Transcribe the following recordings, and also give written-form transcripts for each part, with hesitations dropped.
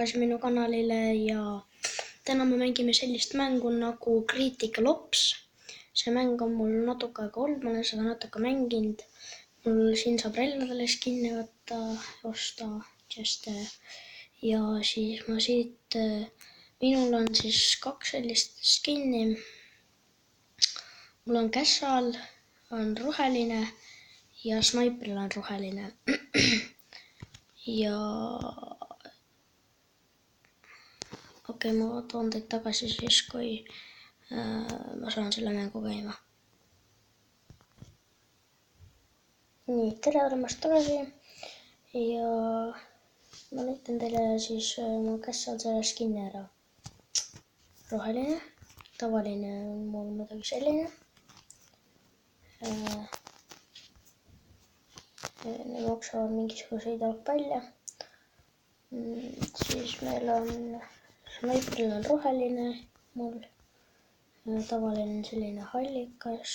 tagasi minu kanalile ja täna me mängime sellist mängu nagu Critical Ops. See mäng on mul natuke aega olnud, ma olen seda natuke mänginud. Mul siin saab relvadele skinne võtta, osta chest'e ja siis ma siit, minul on siis 2 sellist skinni. Mul on Casual, on roheline ja Sniperil on roheline. Ja okei, ma toon teid tagasi siis, kui ma saan selle mängu käima. Nii, tere tulemast tagasi ja ma näitan teile siis ma Casual selle skinni ära. Roheline, tavaline on mul midagi selline. Need maksavad mingisuguseid algpalja. Siis meil on Sniperil on roheline, mul tavaline selline hallikas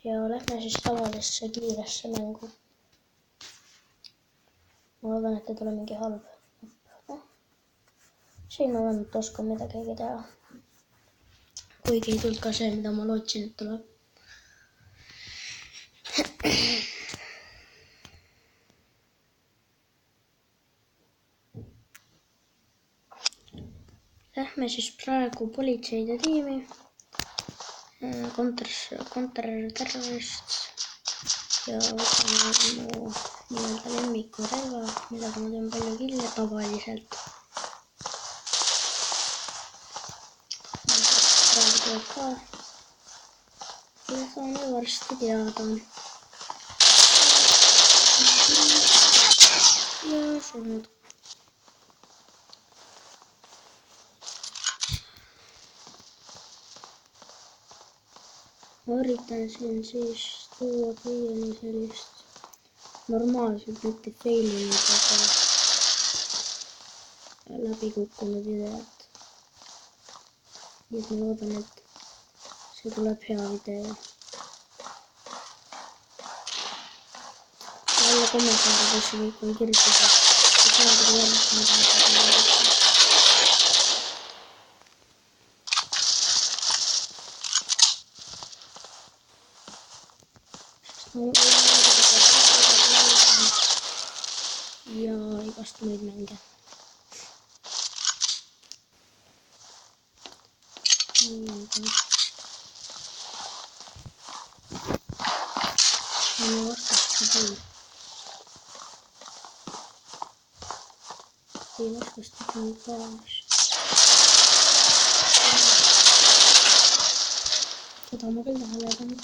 ja lähme siis tavalisse kiiresse mängu. Ma loodan, et ei tule mingi halb. Siin ma vähemalt oskan midagi teha. Kuigi ei tulnud ka see, mida ma lootsin, et tuleb. Lähme siis praegu politseide tiimi. Kontraterrorist ja võtame mu nii-öelda lemmiku relva, millega ma teen palju kille tavaliselt. Praegu tuleb ka. Ja saan ju varsti teada. Ja surnud. Ma üritan siin siis tuua teieni sellist normaalselt, mitte failinud, aga läbi kukkunud videot. Nii et ma loodan, et see tuleb hea video. Alla kommentaaridesse kõik on kirjutatud. Ja igast muid mänge. Ma vastasin küll. Ei vastasid nüüd päevas. Seda ma küll tähele pannud.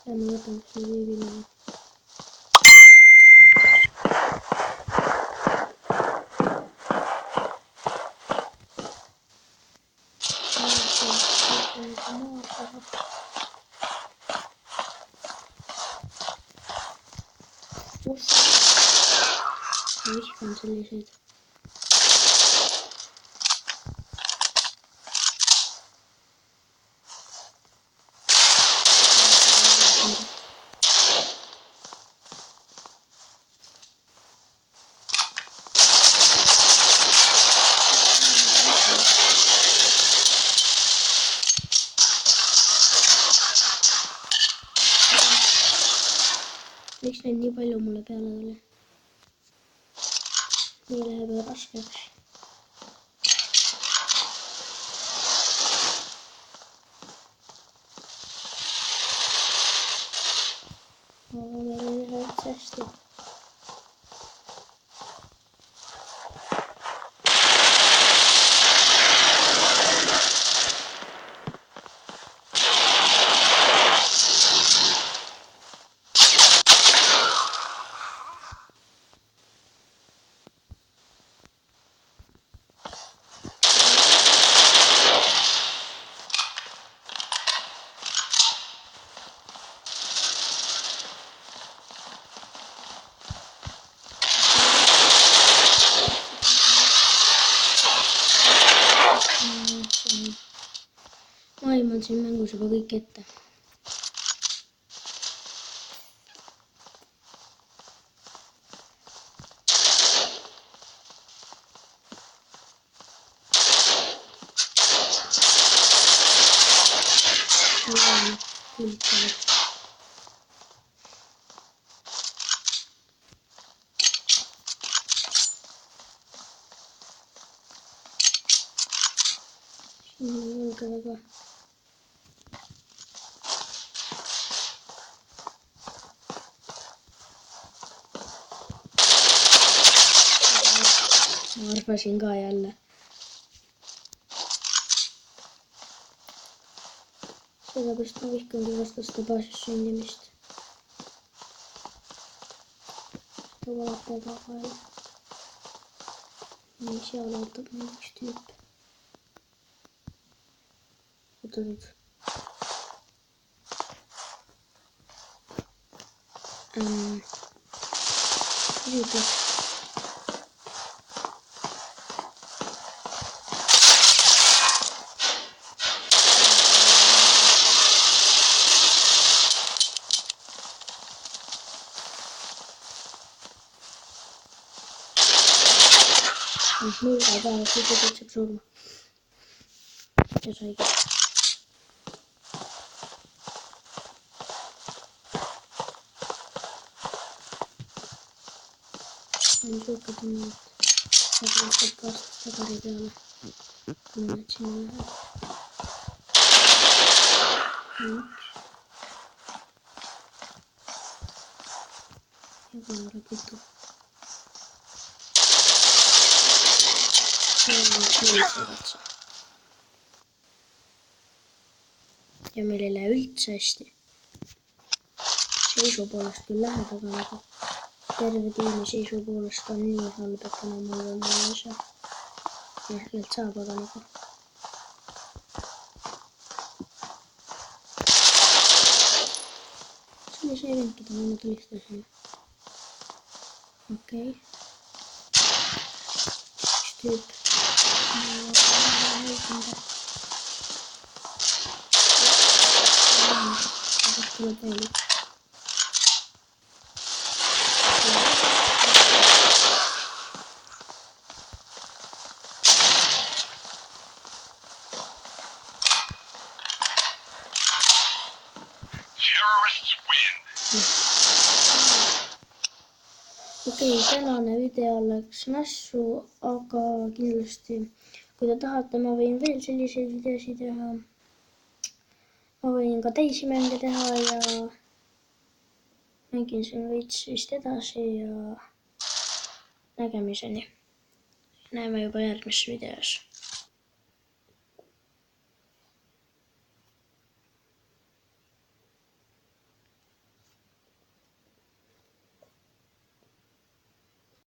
Ja ma võtan selle viibile. Ma vihkan selliseid. Miks neid nii palju mulle peale tuli? Nii läheb ju raskeks. Aga meil ei lähe üldse hästi. Maailm on siin mängus juba kõik ette. Üldse. Siin on julge väga. Ma arvasin ka jälle. Sellepärast ma vihkangi vastaste baasis sündimist. Seda valata tagaajal. Nii, seal ootab meil üks tüüp. Oot. Küsitlus. Nurga peale, kui saab surma. Ja saigi. On suuka tunne, et saab lihtsalt vastast tagari peale. Kui need sinna läheb. Üks. Ja koera kutu. Ja meil ei lähe üldse hästi. Seisu poolest küll läheb, aga nagu terve tiimi seisu poolest on nii halb, et enam mul on see. Ehkelt saab, aga nagu. See oli see vend, keda ma enne tulistasin. Okei. Üks tüüp. Tuleb veel üks. Okei, tänane video läks nässu, aga kindlasti kui te tahate, ma võin veel selliseid videosid teha. Ma võin ka teisi mänge teha ja mängin siin veits vist edasi ja nägemiseni. Näeme juba järgmises videos.